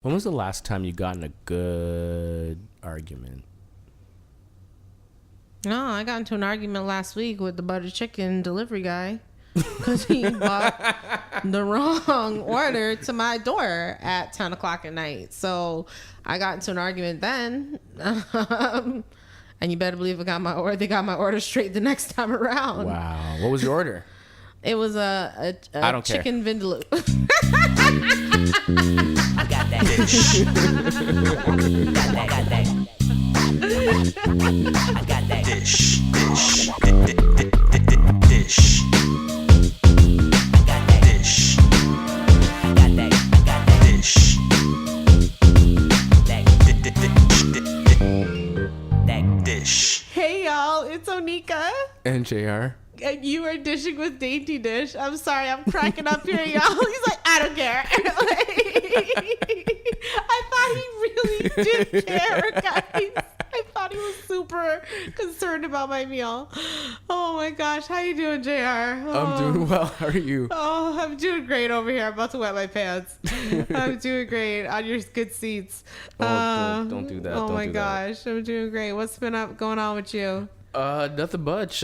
When was the last time you got in a good argument? No, I got into an argument last week with the butter chicken delivery guy because he bought the wrong order to my door at 10 o'clock at night. So I got into an argument then. And you better believe they got my order straight the next time around. Wow. What was your order? It was a I don't chicken vindaloo. I got that dish. got that. I got that dish. Dish. Dish. I got that dish. I got that dish. That dish. Hey y'all, it's Onika. And J.R. And you are dishing with Dainty Dish. I'm sorry, I'm cracking up here, y'all. He's like, I don't care. I thought he really did care, guys. I thought he was super concerned about my meal. Oh my gosh, how you doing, JR? I'm doing well. How are you? Oh, I'm doing great over here. I'm about to wet my pants. I'm doing great on your good seats. Oh, don't do that. Oh Don't my do gosh, I'm doing great. What's been going on with you? Nothing much.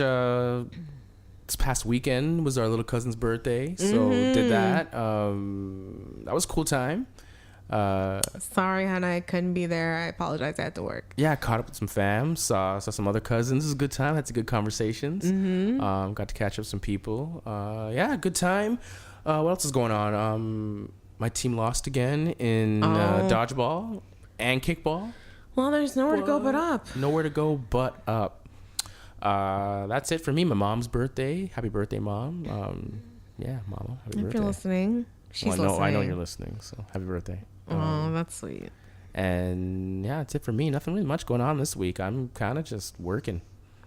This past weekend was our little cousin's birthday, so did that. That was a cool time. Sorry, Hannah, I couldn't be there. I apologize. I had to work. Yeah, caught up with some fam, saw some other cousins. It was a good time. Had some good conversations. Got to catch up with some people. Yeah, good time. What else is going on? My team lost again in dodgeball and kickball. Well, there's nowhere to go but up. Nowhere to go but up. That's it for me. My mom's birthday. Happy birthday, Mom. Yeah, Mama. Happy birthday. If you're listening, she's well, listening. I know you're listening, so happy birthday. Oh, that's sweet. And yeah, that's it for me. Nothing really much going on this week. I'm kind of just working.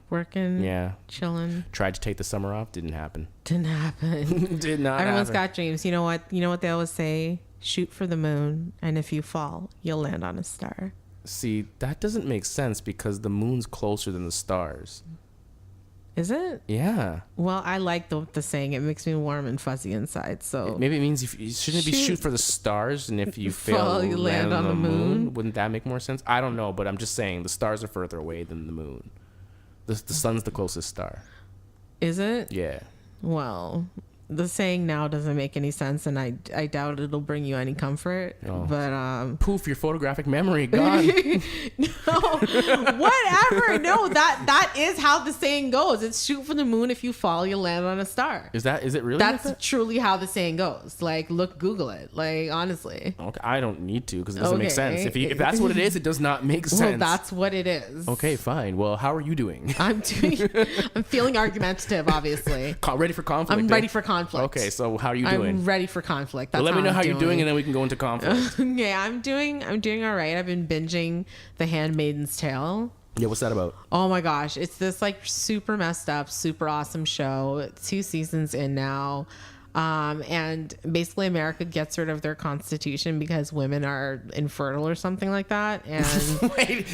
Yeah. Chilling. Tried to take the summer off. Didn't happen. Didn't happen. Did not Everyone's happen. got dreams. You know what? You know what they always say? Shoot for the moon, and if you fall, you'll land on a star. See, that doesn't make sense because the moon's closer than the stars. Is it? Yeah. Well, I like the saying. It makes me warm and fuzzy inside. So Maybe it means if you shouldn't be shoot for the stars, and if you fail, you land on the moon. Wouldn't that make more sense? I don't know, but I'm just saying the stars are further away than the moon. The sun's the closest star. is it? Yeah. Well, the saying now doesn't make any sense, and I doubt it'll bring you any comfort. Oh. But Poof, your photographic memory gone. no, whatever. No, that is how the saying goes. It's shoot for the moon. If you fall, you'll land on a star. Is it really? That's like that? truly how the saying goes. Like, Google it. Like, honestly. Okay, I don't need to because it doesn't make sense. Okay. If that's what it is, it does not make sense. Well, that's what it is. Okay, fine. Well, how are you doing? I'm feeling argumentative, obviously. Ready for conflict? I'm ready for conflict. Okay, so how are you doing? I'm ready for conflict. That's Well, let me know how I'm you're doing, and then we can go into conflict. Yeah, I'm doing all right. I've been binging The Handmaid's Tale. Yeah, what's that about? Oh my gosh, it's this like super messed up, super awesome show. 2 seasons in now. And basically America gets rid of their constitution because women are infertile or something like that. And wait.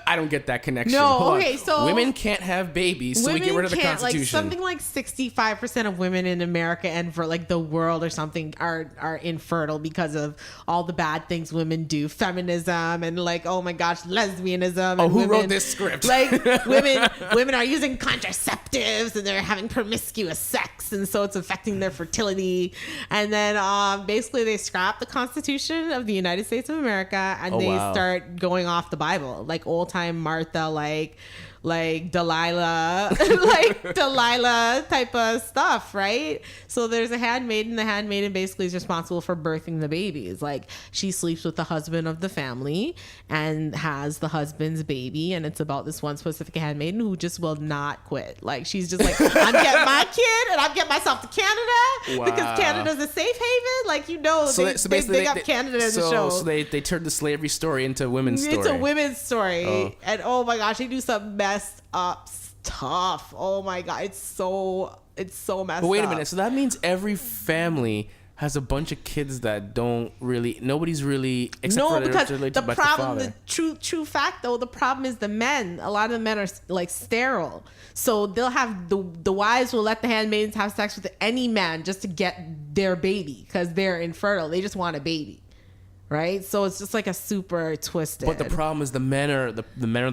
I don't get that connection. No, Hold okay, on. so women can't have babies, so we get rid of the constitution. Like something like 65% of women in America and for like the world or something are infertile because of all the bad things women do, feminism and like, oh my gosh, lesbianism. Oh, who women, wrote this script? Like women are using contraceptives and they're having promiscuous sex, and so it's affecting their fertility. And then basically they scrap the Constitution of the United States of America and start going off the Bible, like old time Martha, like Delilah, like Delilah type of stuff, right? So there's a handmaiden. The handmaiden basically is responsible for birthing the babies. Like she sleeps with the husband of the family and has the husband's baby. And it's about this one specific handmaiden who just will not quit. Like she's just like, I'm getting my kid and I'm getting myself to Canada because Canada's a safe haven. Like, you know, they big up Canada in the show. So they turned the slavery story into a women's story. It's a women's story. And oh my gosh, they do some messed up stuff. Oh my god, it's so messed up. But wait a minute, so that means every family has a bunch of kids that nobody's really except for because related the problem, the true fact though, the problem is the men. A lot of the men are like sterile, so they'll have the wives will let the handmaidens have sex with any man just to get their baby because they're infertile. They just want a baby. right? So it's just like a super twisted. But the problem is the men are the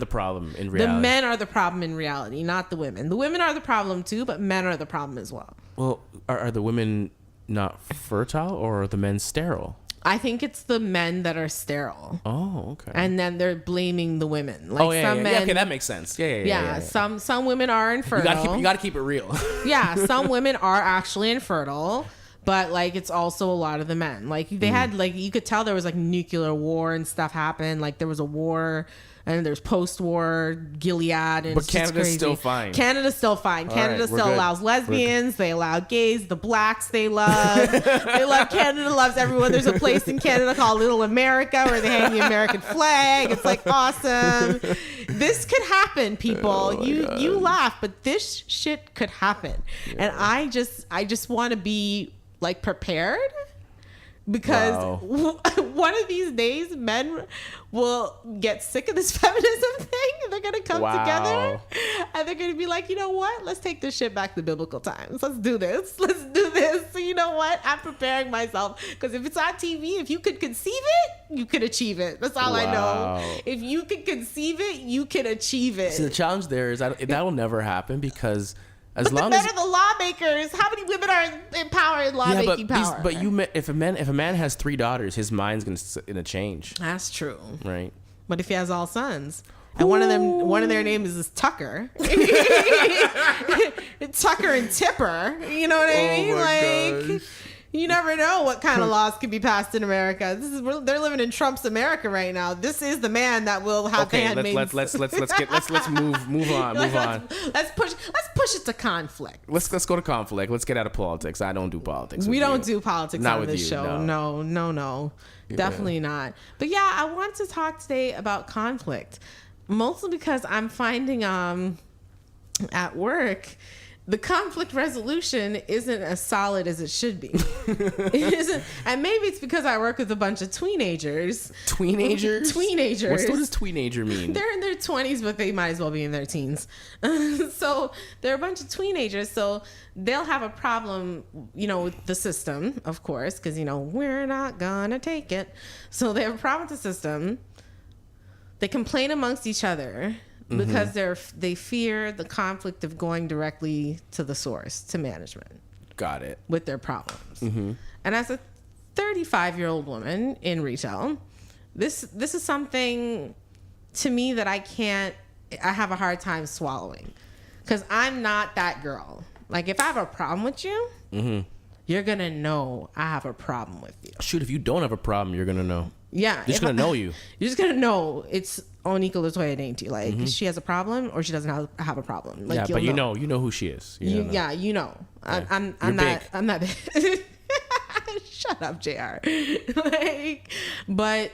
problem in reality. The men are the problem in reality, not the women. The women are the problem too, but men are the problem as well. Well, are the women not fertile or are the men sterile? I think it's the men that are sterile. Oh, okay. And then they're blaming the women. Like some men, okay, that makes sense. Yeah. Some women are infertile. You gotta keep it real. Yeah, some women are actually infertile, but like it's also a lot of the men. Like they had like you could tell there was like nuclear war and stuff happened. Like there was a war. And there's post-war Gilead, and but Canada's still fine. Canada's still fine. Canada right, still allows lesbians. They allow gays. The blacks they love. They love Canada. Loves everyone. There's a place in Canada called Little America where they hang the American flag. It's like awesome. This could happen, people. Oh you laugh, but this shit could happen. Yeah. And I just want to be like prepared. Because one of these days, men will get sick of this feminism thing. And they're going to come together and they're going to be like, you know what? Let's take this shit back to biblical times. Let's do this. So you know what? I'm preparing myself. Because if it's on TV, if you could conceive it, you could achieve it. That's all I know. If you can conceive it, you can achieve it. See, the challenge there is that will never happen because... As but long the as men are the lawmakers. How many women are in power in lawmaking power? But if a man has 3 daughters, his mind's gonna change. That's true, right? But if he has all sons, and one of their names is Tucker, Tucker and Tipper. You know what I mean? Like. Gosh. You never know what kind of laws could be passed in America. They're living in Trump's America right now. This is the man that will have handmaids. Let's move on. Let's push it to conflict. Let's go to conflict. Let's get out of politics. I don't do politics. We don't do politics not on with this you, show. No. Definitely not. But yeah, I want to talk today about conflict. Mostly because I'm finding at work the conflict resolution isn't as solid as it should be. It isn't, and maybe it's because I work with a bunch of tweenagers. Tweenagers? Tweenagers. What does tweenager mean? They're in their 20s, but they might as well be in their teens. So they're a bunch of tweenagers. So they'll have a problem, with the system, of course, because, we're not gonna take it. So they have a problem with the system. They complain amongst each other. Because they fear the conflict of going directly to the source, to management. Got it. With their problems. Mm-hmm. And as a 35-year-old woman in retail, this is something to me that I have a hard time swallowing. Because I'm not that girl. Like, if I have a problem with you, you're going to know I have a problem with you. Shoot, if you don't have a problem, you're going to know. Yeah. You're just going to know you. You're just going to know it's Onika Latoya Dainty. Like, she has a problem or she doesn't have a problem. Like, but you know who she is. You know. Yeah. I'm not. Shut up, J.R. But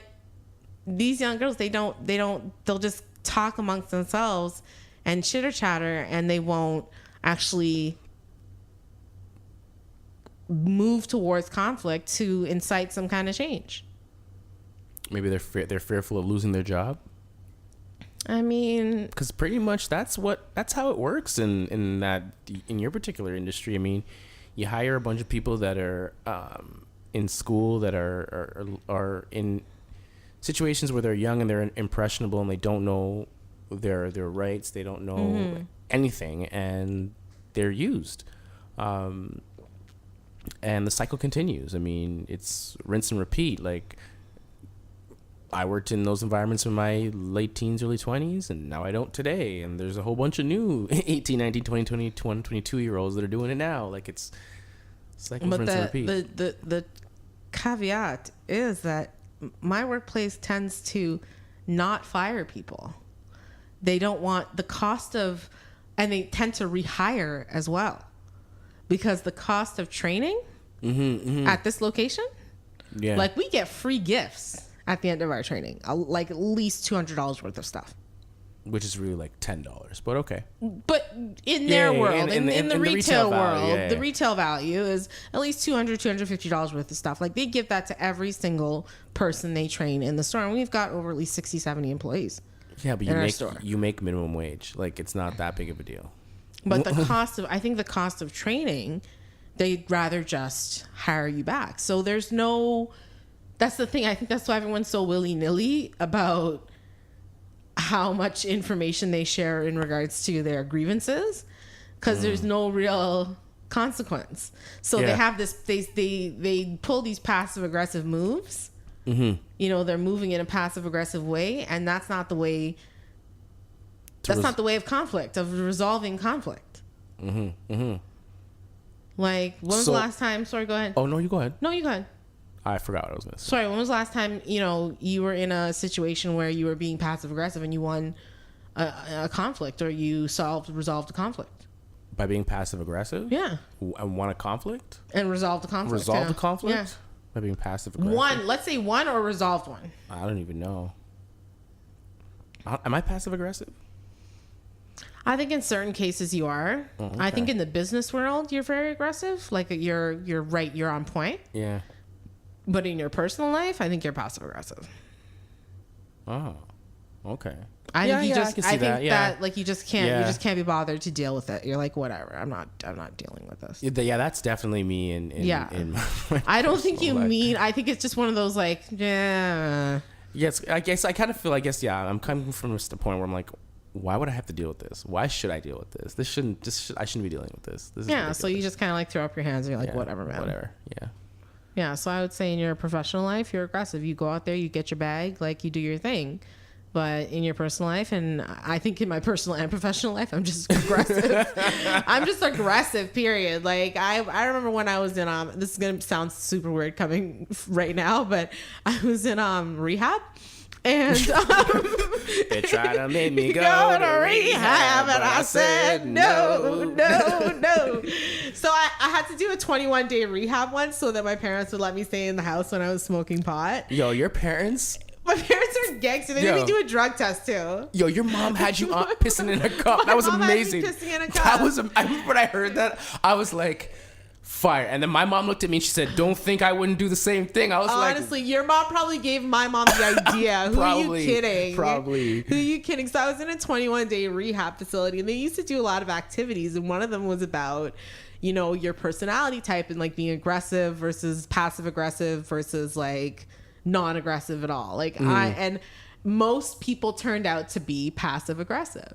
these young girls, they'll just talk amongst themselves and chitter chatter, and they won't actually move towards conflict to incite some kind of change. Maybe they're fearful of losing their job. I mean, because pretty much that's how it works in your particular industry. I mean, you hire a bunch of people that are in school that are in situations where they're young and they're impressionable and they don't know their rights. They don't know anything, and they're used. And the cycle continues. I mean, it's rinse and repeat. Like, I worked in those environments in my late teens, early 20s, and now I don't today. And there's a whole bunch of new 18, 19, 20, 21, 22-year-olds that are doing it now. Like, it's like rinse and repeat. The caveat is that my workplace tends to not fire people. They don't want the cost of, and they tend to rehire as well. Because the cost of training at this location, like, we get free gifts at the end of our training, like at least $200 worth of stuff, which is really like $10, but okay. But in their world, in the retail world, the retail value is at least $250 worth of stuff. Like, they give that to every single person they train in the store, and we've got over at least 60, 70 employees. Yeah, but you make minimum wage. Like, it's not that big of a deal. But I think the cost of training, they'd rather just hire you back. So there's no That's the thing. I think that's why everyone's so willy-nilly about how much information they share in regards to their grievances, because there's no real consequence. So they have this, they pull these passive aggressive moves. You know, they're moving in a passive aggressive way, and that's not the way. Not the way of conflict, of resolving conflict. Like, when was the last time? Sorry, go ahead. Oh no, you go ahead. No, you go ahead. I forgot what I was going to say. Sorry, when was the last time, you know, you were in a situation where you were being passive aggressive and you won a conflict, or you resolved a conflict? By being passive aggressive? Yeah. And won a conflict? And resolved a conflict. Resolved a conflict? Yeah. By being passive aggressive? Let's say one or resolved one. I don't even know. Am I passive aggressive? I think in certain cases you are. Oh, okay. I think in the business world you're very aggressive. Like, you're right, you're on point. Yeah. But in your personal life, I think you're passive aggressive. Oh, okay. I think that like you just can't be bothered to deal with it. You're like, whatever. I'm not dealing with this. Yeah, that's definitely me. In I don't think you mean. I think it's just one of those like, yeah. Yes, I guess I kind of feel. I'm coming from just the point where I'm like, why would I have to deal with this? Why should I deal with this? I shouldn't be dealing with this. This is ridiculous. So you just kind of like throw up your hands and you're like, whatever, man. Whatever. Yeah. Yeah, so I would say in your professional life, you're aggressive. You go out there, you get your bag, like, you do your thing. But in your personal life, and I think in my personal and professional life, I'm just aggressive. I'm just aggressive, period. Like, I remember when I was in, this is going to sound super weird coming right now, but I was in rehab. And they tried to make me go to rehab, and I said no. So I had to do a 21-day rehab once so that my parents would let me stay in the house when I was smoking pot. Yo, your parents? My parents are gangster. They made me do a drug test too. Yo, your mom had you pissing in a cup. That was amazing. Pissing in a cup. I remember when I heard that, I was like, fire. And then my mom looked at me and she said, don't think I wouldn't do the same thing. I was honestly, your mom probably gave my mom the idea. Who are you kidding? Probably. Who are you kidding? So I was in a 21-day rehab facility, and they used to do a lot of activities, and one of them was about, you know, your personality type and like being aggressive versus passive aggressive versus like non-aggressive at all. Like and most people turned out to be passive aggressive.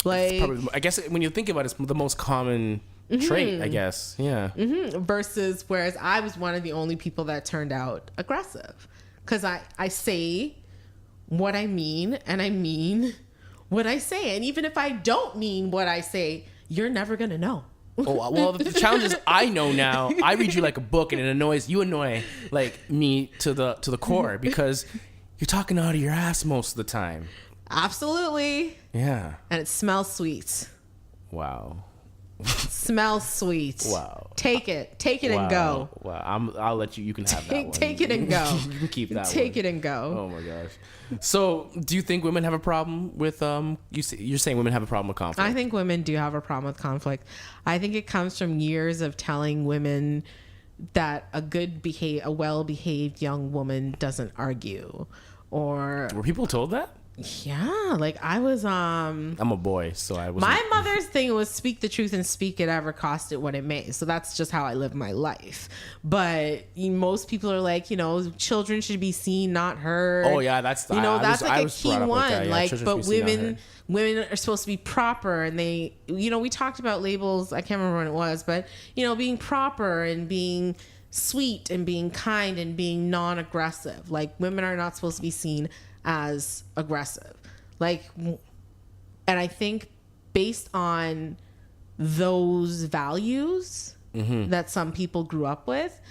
Like, probably, I guess when you think about it, it's the most common trait, I guess. Yeah. Versus, whereas I was one of the only people that turned out aggressive, because I say what I mean, and I mean what I say, and even if I don't mean what I say, you're never gonna know. Oh, well, the challenge is I know now. I read you like a book, and it annoy like me to the core, because you're talking out of your ass most of the time. Absolutely. Yeah. And it smells sweet. Wow. Smells sweet. Wow. Take it and go. Wow. I'll let you. You can have that one. Take it and go. You can keep that. Take it and go. Oh my gosh. So, do you think women have a problem with you're saying women have a problem with conflict? I think women do have a problem with conflict. I think it comes from years of telling women that a well-behaved young woman doesn't argue, or were people told that? Yeah, like I was I'm a boy, so I was. My mother's thing was speak the truth and speak it ever, cost it what it may. So that's just how I live my life. But most people are like, you know, children should be seen, not heard. Oh yeah, that's the, that's like a key one. Like, but women are supposed to be proper, and they, you know, we talked about labels. I can't remember when it was, but you know, being proper and being sweet and being kind and being non-aggressive. Like, women are not supposed to be seen as aggressive. Like, and I think based on those values that some people grew up with,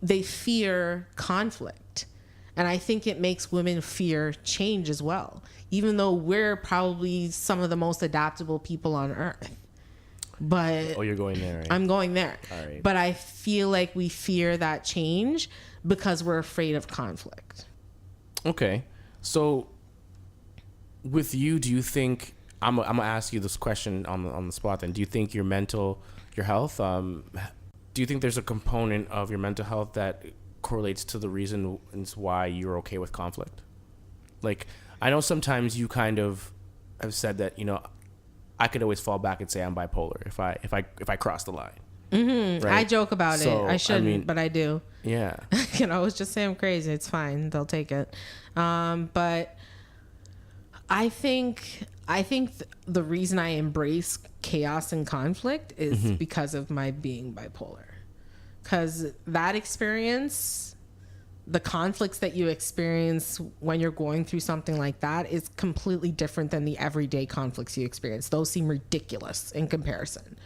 they fear conflict. And I think it makes women fear change as well, even though we're probably some of the most adaptable people on earth. But you're going there, right? I'm going there. All right. But I feel like we fear that change because we're afraid of conflict. Okay. So with you, do you think, I'm gonna ask you this question on the spot then. Do you think your health, do you think there's a component of your mental health that correlates to the reasons why you're okay with conflict? Like, I know sometimes you kind of have said that, you know, I could always fall back and say I'm bipolar if I cross the line. Mm-hmm. Right? I joke about So, it. I shouldn't, but I do. Yeah. I can always just say I'm crazy. It's fine. They'll take it. But I think the reason I embrace chaos and conflict is because of my being bipolar. Because that experience, the conflicts that you experience when you're going through something like that is completely different than the everyday conflicts you experience. Those seem ridiculous in comparison.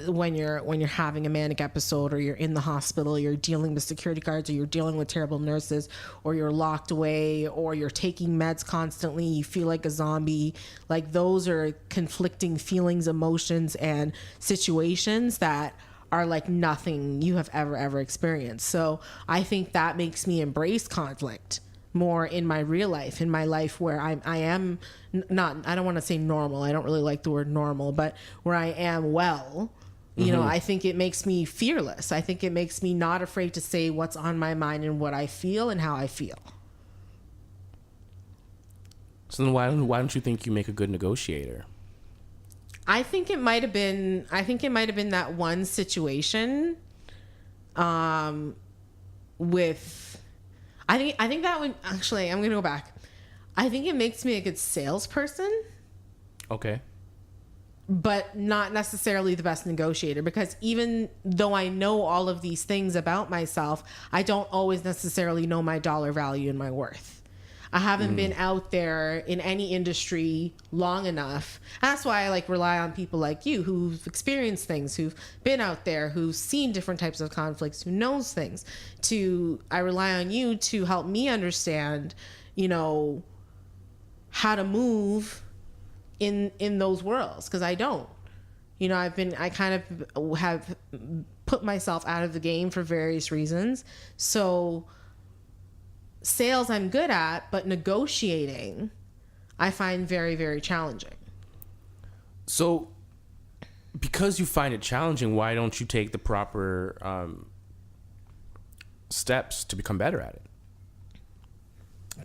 When you're having a manic episode, or you're in the hospital, you're dealing with security guards, or you're dealing with terrible nurses, or you're locked away, or you're taking meds constantly, you feel like a zombie. Like, those are conflicting feelings, emotions, and situations that are like nothing you have ever experienced. So I think that makes me embrace conflict more in my real life, in my life where I am not, I don't want to say normal, I don't really like the word normal, but where I am well, you know, I think it makes me fearless. I think it makes me not afraid to say what's on my mind and what I feel and how I feel. So then why don't you think you make a good negotiator? I think it might have been that one situation with I think that one, actually, I'm going to go back. I think it makes me a good salesperson. Okay. But not necessarily the best negotiator, because even though I know all of these things about myself, I don't always necessarily know my dollar value and my worth. I haven't been out there in any industry long enough. That's why I like rely on people like you who've experienced things, who've been out there, who've seen different types of conflicts, who knows things. I rely on you to help me understand, you know, how to move in those worlds, because I don't. You know, I kind of have put myself out of the game for various reasons. So sales I'm good at, but negotiating I find very, very challenging. So because you find it challenging, why don't you take the proper steps to become better at it?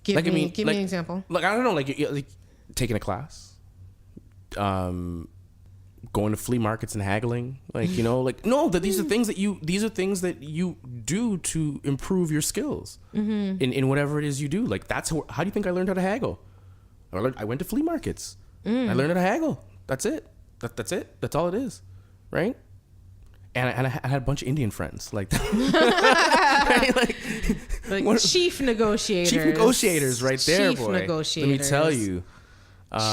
Give me an example. Like, I don't know, like taking a class, going to flea markets and haggling, like, you know, like, no, that these are things that you do to improve your skills in whatever it is you do. Like, how do you think I learned how to haggle? I went to flea markets. I learned how to haggle. That's it. That's it. That's all it is. Right. And I had a bunch of Indian friends like that. Right? Like chief negotiators. Chief negotiators right there, chief boy. Negotiators. Let me tell you.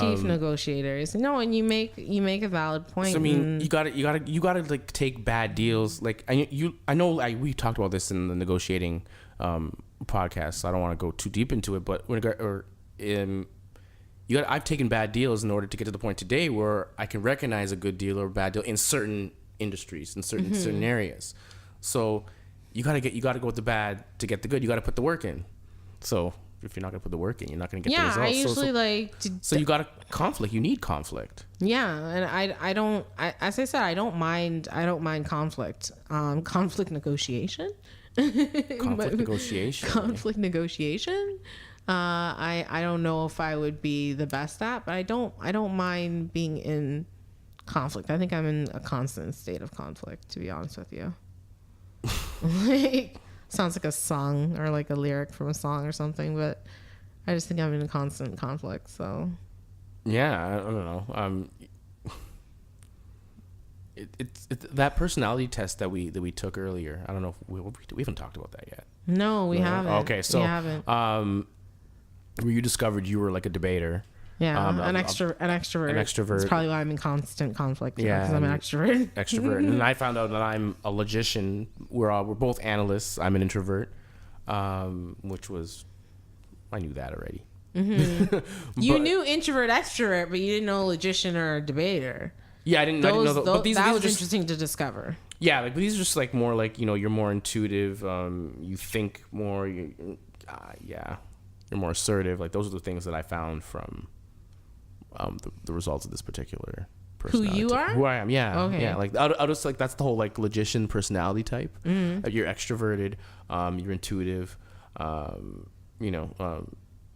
Chief negotiators. No, and you make a valid point. So, I mean, you gotta like take bad deals. Like, I know we talked about this in the negotiating podcast, so I don't want to go too deep into it. But I've taken bad deals in order to get to the point today where I can recognize a good deal or a bad deal in certain industries, in certain areas. So you gotta go with the bad to get the good. You gotta put the work in. So if you're not gonna put the work in, you're not gonna get the results. I usually So you got conflict. You need conflict. Yeah, and I don't. As I said, I don't mind conflict. Conflict negotiation. Conflict negotiation. Conflict negotiation. I don't know if I would be the best at, but I don't mind being in conflict. I think I'm in a constant state of conflict, to be honest with you. Like, sounds like a song or like a lyric from a song or something, but I just think I'm in a constant conflict. So yeah, I don't know. It's that personality test that we took earlier. I don't know if we haven't talked about that yet. No, we haven't. Okay, so we haven't. Where you discovered you were like a debater. Yeah, an extrovert. An extrovert. That's probably why I'm in constant conflict. Yeah, because I'm an extrovert. Extrovert, and then I found out that I'm a logician. We're both analysts. I'm an introvert, which was, I knew that already. Mm-hmm. You knew introvert, extrovert, but you didn't know logician or a debater. Yeah, I didn't know those. But these was just interesting to discover. Yeah, like these are just like more like, you know, you're more intuitive. You think more. Yeah, you're more assertive. Like, those are the things that I found from the results of this particular personality. Who you are? Who I am, yeah. Okay. Yeah, like I'll just like, that's the whole like logician personality type. Mm-hmm. You're extroverted, you're intuitive, you know,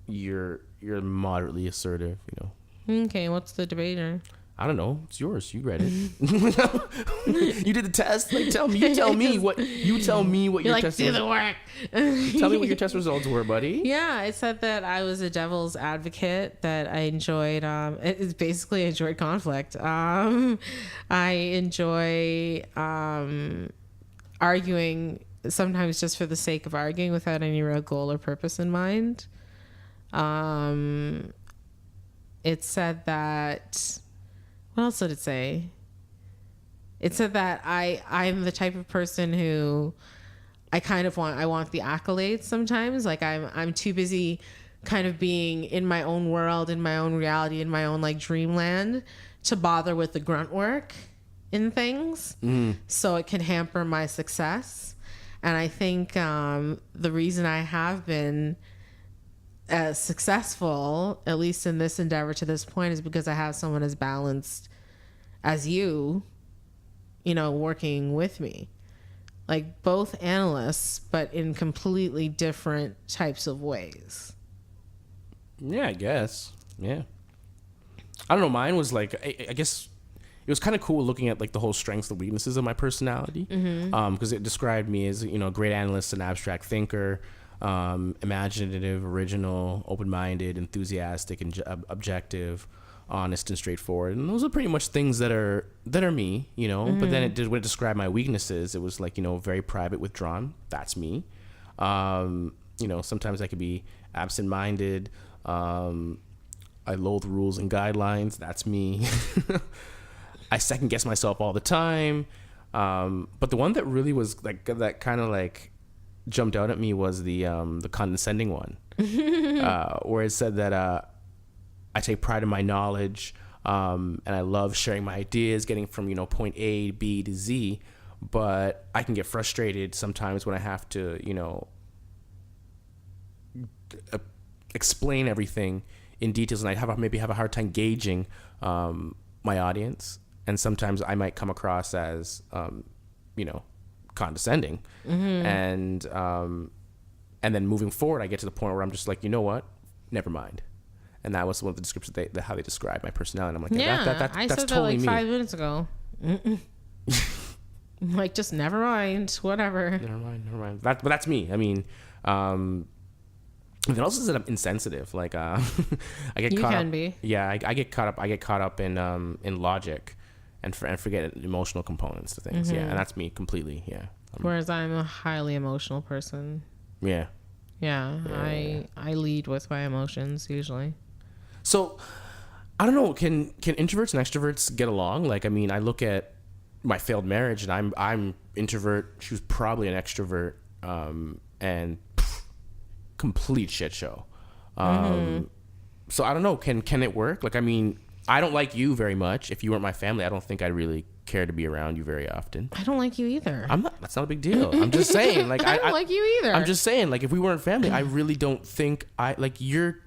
you're moderately assertive, you know. Okay, what's the debater? I don't know. It's yours. You read it. You did the test. Like, tell me. You tell me what your test. Do the work. Tell me what your test results were, buddy. Yeah, it said that I was a devil's advocate. That I enjoyed. It's basically enjoyed conflict. I enjoy arguing, sometimes just for the sake of arguing without any real goal or purpose in mind. It said that. What else did it say? It said that I'm the type of person who I want the accolades sometimes. Like I'm too busy kind of being in my own world, in my own reality, in my own like dreamland to bother with the grunt work in things. So it can hamper my success. And I think the reason I have been as successful, at least in this endeavor to this point, is because I have someone as balanced as you working with me, like both analysts, but in completely different types of ways. Yeah, I guess. Yeah. I don't know. Mine was like, I guess it was kind of cool looking at like the whole strengths and weaknesses of my personality. Because it described me as, a great analyst, an abstract thinker, imaginative, original, open-minded, enthusiastic, and objective, honest, and straightforward. And those are pretty much things that are me, But then when it described my weaknesses, it was like, very private, withdrawn. That's me. Sometimes I could be absent-minded. I loathe rules and guidelines. That's me. I second guess myself all the time. But the one that really was like that kind of like jumped out at me was the condescending one, where it said that I take pride in my knowledge, and I love sharing my ideas, getting from point A, B to Z. But I can get frustrated sometimes when I have to explain everything in details, and I maybe have a hard time gauging my audience. And sometimes I might come across as condescending, and then moving forward, I get to the point where I'm just like, you know what, never mind. And that was one of the descriptions how they describe my personality. And I'm like, that's I said totally that like me. 5 minutes ago. Like, just never mind, whatever. Never mind. But that's me. I mean, it also says that I'm insensitive. Like, I get caught up. Yeah, I get caught up in logic, and forget emotional components to things. Yeah, and that's me completely. Yeah. Whereas I'm a highly emotional person. Yeah. Yeah. I lead with my emotions usually. So, I don't know. Can introverts and extroverts get along? Like, I mean, I look at my failed marriage, and I'm introvert. She was probably an extrovert, and complete shit show. So I don't know. Can it work? Like, I mean, I don't like you very much. If you weren't my family, I don't think I'd really care to be around you very often. I don't like you either. That's not a big deal. I'm just saying. Like, I don't like you either. I'm just saying. Like, if we weren't family, I really don't think you're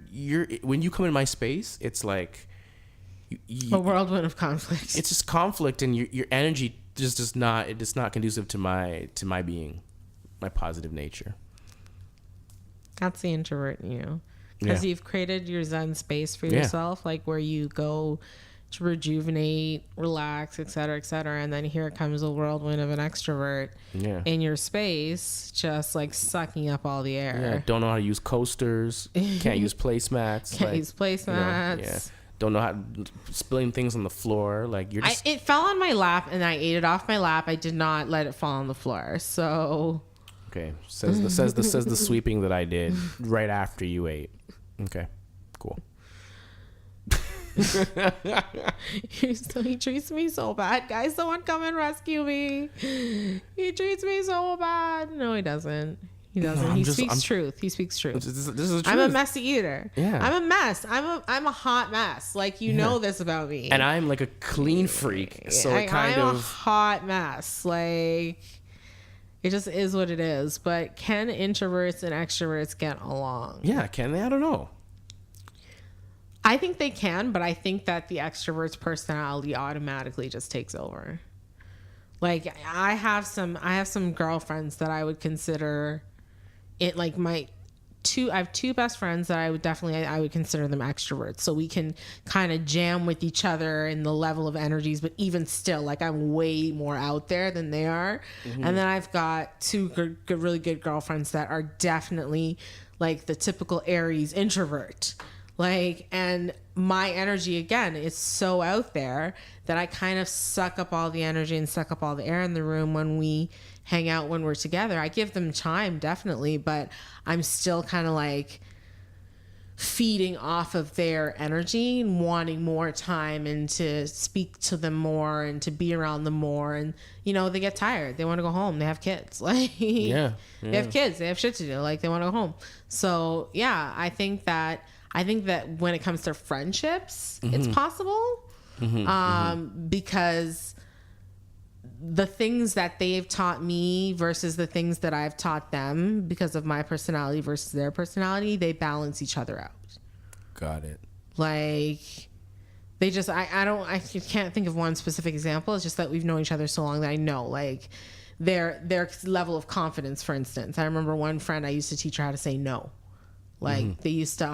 when you come in my space, it's like a whirlwind of conflict. It's just conflict, and your energy just does not. It's not conducive to my being, my positive nature. That's the introvert in you, because you've created your Zen space for yourself, like where you go to rejuvenate, relax, et cetera, and then here comes a whirlwind of an extrovert in your space, just like sucking up all the air. Yeah, don't know how to use coasters, can't use placemats. Don't know how spilling things on the floor. Like, you're just... it fell on my lap, and I ate it off my lap. I did not let it fall on the floor. So okay, says the sweeping that I did right after you ate. Okay, cool. He treats me so bad, guys. Someone come and rescue me. He treats me so bad. No, he doesn't. He doesn't. He speaks truth. This is the truth. I'm a messy eater. Yeah. I'm a mess. I'm a hot mess. Like, you know this about me. And I'm like a clean freak. So I'm a hot mess. Like, it just is what it is. But can introverts and extroverts get along? Yeah, can they? I don't know. I think they can, but I think that the extrovert's personality automatically just takes over. Like, I have some girlfriends that I would consider it like my I have two best friends that I would consider them extroverts. So we can kind of jam with each other in the level of energies, but even still, like I'm way more out there than they are. And then I've got two really good girlfriends that are definitely like the typical Aries introvert. Like, and my energy again is so out there that I kind of suck up all the energy and suck up all the air in the room when we hang out, when we're together. I give them time, definitely, but I'm still kind of like feeding off of their energy and wanting more time and to speak to them more and to be around them more. And, you know, they get tired. They want to go home. They have kids. Like, they have kids. They have shit to do. Like, they want to go home. So, yeah, I think that when it comes to friendships, it's possible. Because the things that they've taught me versus the things that I've taught them because of my personality versus their personality, they balance each other out. Got it. Like, they just, I can't think of one specific example. It's just that we've known each other so long that I know, like, their level of confidence, for instance. I remember one friend, I used to teach her how to say no. Like, they used to,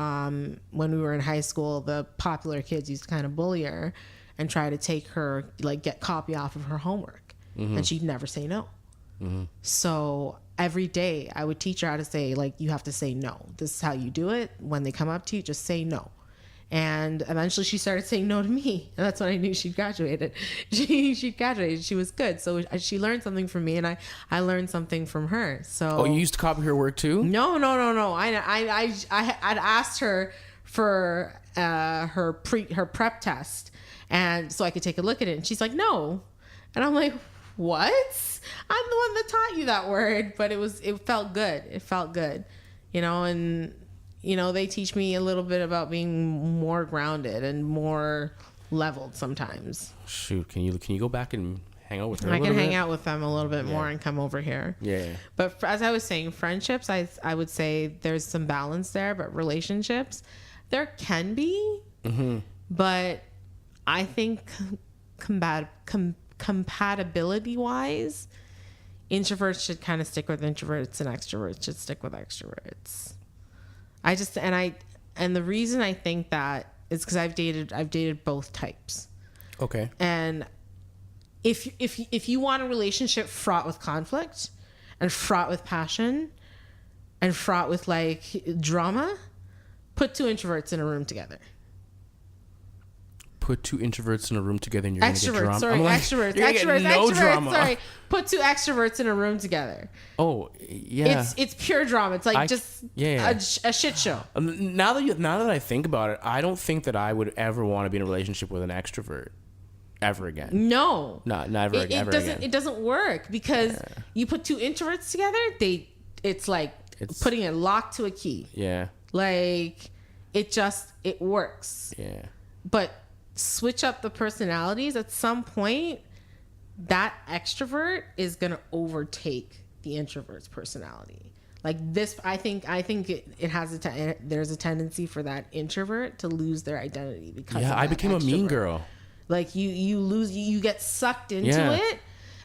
when we were in high school, the popular kids used to kind of bully her and try to take her, like, get copy off of her homework. And she'd never say no. So every day I would teach her how to say, like, you have to say no. This is how you do it. When they come up to you, just say no. And eventually she started saying no to me. And that's when I knew she'd graduated. She'd graduated. She was good. So she learned something from me, and I learned something from her. So. Oh, you used to copy her work too? No. I'd asked her for her prep test, and so I could take a look at it. And she's like, no. And I'm like, what? I'm the one that taught you that word. But it felt good. It felt good, you know. And you know, they teach me a little bit about being more grounded and more leveled sometimes. Shoot, can you go back and hang out with her? I can hang out with them a little bit more and come over here. Yeah. But as I was saying, friendships, I would say there's some balance there, but relationships, there can be. But I think compatibility wise, introverts should kind of stick with introverts and extroverts should stick with extroverts. And the reason I think that is because I've dated both types. Okay. And if you want a relationship fraught with conflict and fraught with passion and fraught with like drama, put two introverts in a room together. Put two introverts in a room together and you're going to get drama. Extroverts. Sorry. Put two extroverts in a room together. Oh, yeah. It's pure drama. It's like a shit show. Now that I think about it, I don't think that I would ever want to be in a relationship with an extrovert ever again. No. Never again. It doesn't work because you put two introverts together, it's like putting a lock to a key. Yeah. Like it works. Yeah. But switch up the personalities at some point, that extrovert is going to overtake the introvert's personality. Like this, I think it has there's a tendency for that introvert to lose their identity because I became extrovert. A mean girl. Like you get sucked into it,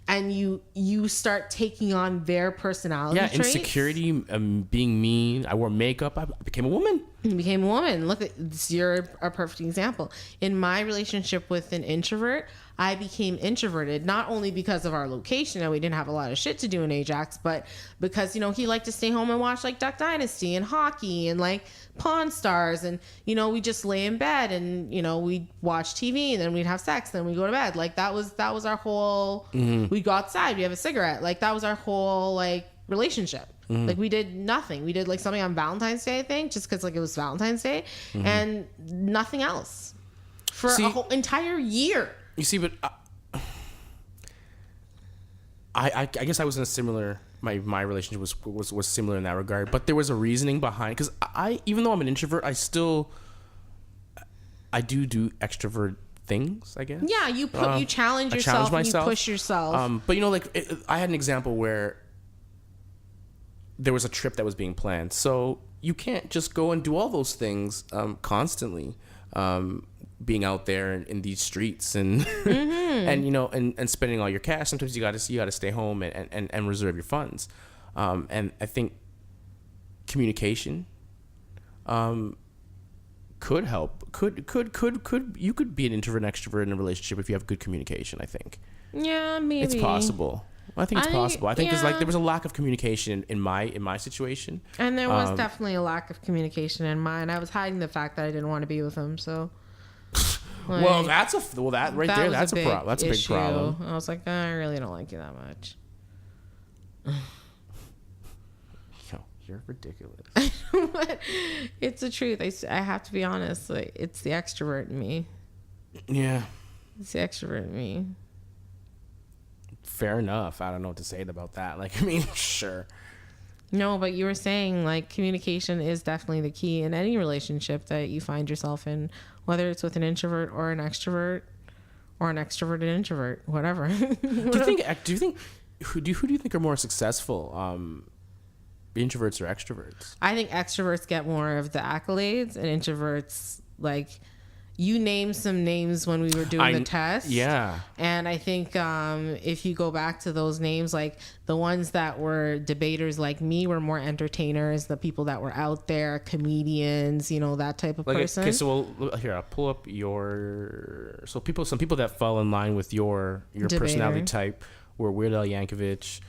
and you start taking on their personality traits. Insecurity, being mean. I wore makeup. I became a woman. You became a woman. Look, you're a perfect example. In my relationship with an introvert, I became introverted, not only because of our location and we didn't have a lot of shit to do in Ajax, but because, you know, he liked to stay home and watch like Duck Dynasty and hockey and like Pawn Stars. And, you know, we just lay in bed and, you know, we'd watch TV and then we'd have sex and then we'd go to bed. Like that was our whole, we'd go outside, we have a cigarette. Like that was our whole like relationship. Like we did nothing. We did like something on Valentine's Day, I think, just because like it was Valentine's Day, and nothing else for a whole entire year. You see, but I guess I was in a similar. My relationship was similar in that regard, but there was a reasoning behind. Because even though I'm an introvert, I do extrovert things, I guess. Yeah, you challenge yourself, and you push yourself. But you know, like I had an example where there was a trip that was being planned, so you can't just go and do all those things constantly. Being out there in these streets and and you know and spending all your cash. Sometimes you gotta stay home and reserve your funds. And I think communication could help. Could you could be an introvert and extrovert in a relationship if you have good communication, I think. Yeah, maybe. It's possible. I think it's possible. I think yeah. there was a lack of communication in my situation. And there was definitely a lack of communication in mine. I was hiding the fact that I didn't want to be with him, so like, that's a big problem. I was like, I really don't like you that much. Yo, you're ridiculous. It's the truth. I have to be honest. Like, it's the extrovert in me. Yeah. It's the extrovert in me. Fair enough. I don't know what to say about that. Like, I mean, sure. No, but you were saying like communication is definitely the key in any relationship that you find yourself in, whether it's with an introvert or an extrovert, or an extroverted introvert, whatever. Who do you think are more successful, introverts or extroverts? I think extroverts get more of the accolades, and introverts, like, you named some names when we were doing the test. Yeah. And I think if you go back to those names, like the ones that were debaters like me were more entertainers, the people that were out there, comedians, that type of person. Okay, so here, I'll pull up some people that fall in line with your personality type were Weird Al Yankovic,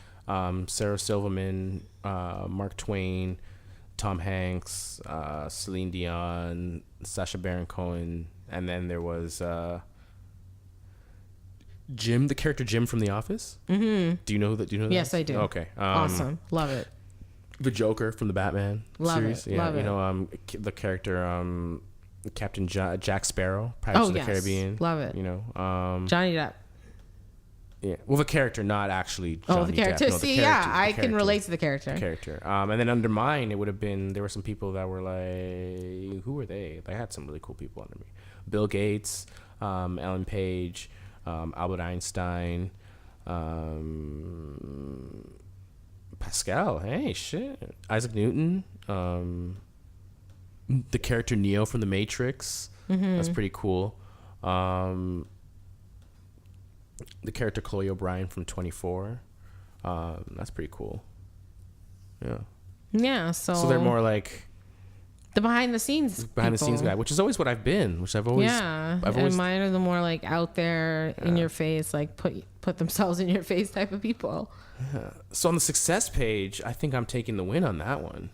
Sarah Silverman, Mark Twain, Tom Hanks, Celine Dion, Sacha Baron Cohen, and then there was Jim, the character Jim from The Office. Mm-hmm. Do you know that? Yes, I do. Okay, awesome, love it. The Joker from the Batman series. Love it. The character Captain Jack Sparrow, Pirates of the Caribbean. Love it. Johnny Depp. Yeah, well, the character, not actually Johnny the character. Depp. No, See, I can relate to the character. And then under mine, it would have been, there were some people that were like, who were they? They had some really cool people under me. Bill Gates, Ellen Page, Albert Einstein, Pascal. Hey, shit. Isaac Newton. The character Neo from The Matrix. Mm-hmm. That's pretty cool. The character Chloe O'Brien from 24. That's pretty cool. Yeah. Yeah. So they're more like the behind the scenes guy, which is always what I've been, which I've always. And mine are the more like out there in your face, like put themselves in your face type of people. Yeah. So on the success page, I think I'm taking the win on that one.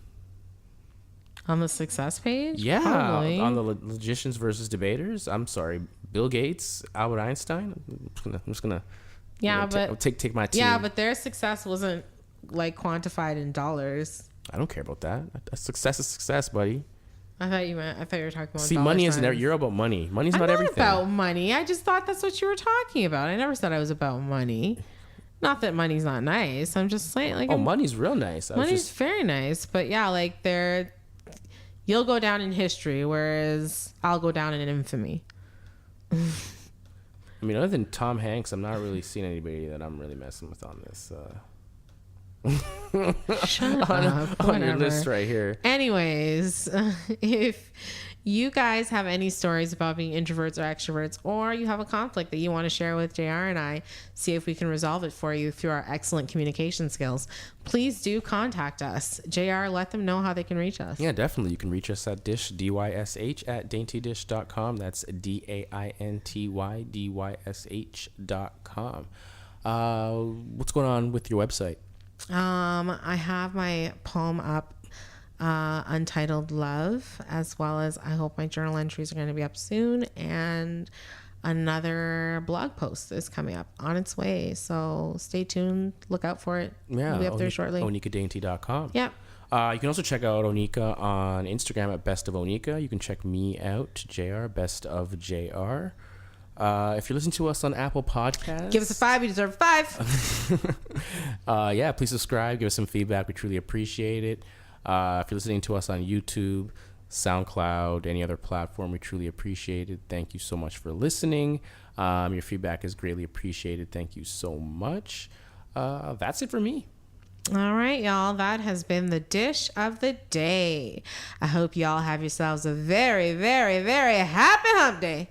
On the success page? Yeah. Probably. On the logicians versus debaters. I'm sorry. Bill Gates, Albert Einstein. I'm just gonna take my team. Yeah, but their success wasn't like quantified in dollars. I don't care about that. Success is success, buddy. I thought you were talking about. See, money isn't. You're about money. Money's not everything. I'm not about money. I just thought that's what you were talking about. I never said I was about money. Not that money's not nice. I'm just saying, like, money's real nice. Money's very nice, but yeah, like you'll go down in history, whereas I'll go down in infamy. I mean, other than Tom Hanks, I'm not really seeing anybody that I'm really messing with on this. Shut up. On your list right here. Anyways, if you guys have any stories about being introverts or extroverts, or you have a conflict that you want to share with JR and I, see if we can resolve it for you through our excellent communication skills, please do contact us. JR, let them know how they can reach us. Yeah, definitely. You can reach us at dysh, dysh, at daintydysh.com. That's DAINTYDYSH.com. What's going on with your website? I have my poem up, Untitled Love, as well as I hope my journal entries are going to be up soon, and another blog post is coming up on its way, so stay tuned, look out for it. It'll be up there shortly. OnikaDainty.com. Yep. You can also check out Onika on Instagram at Best of Onika. You can check me out, JR, Best of JR. If you're listening to us on Apple Podcasts, give us a 5. You deserve a 5. Yeah, please subscribe. Give us some feedback. We truly appreciate it. If you're listening to us on YouTube, SoundCloud, any other platform, we truly appreciate it. Thank you so much for listening. Your feedback is greatly appreciated. Thank you so much. That's it for me. All right, y'all. That has been the dish of the day. I hope y'all have yourselves a very, very, very happy hump day.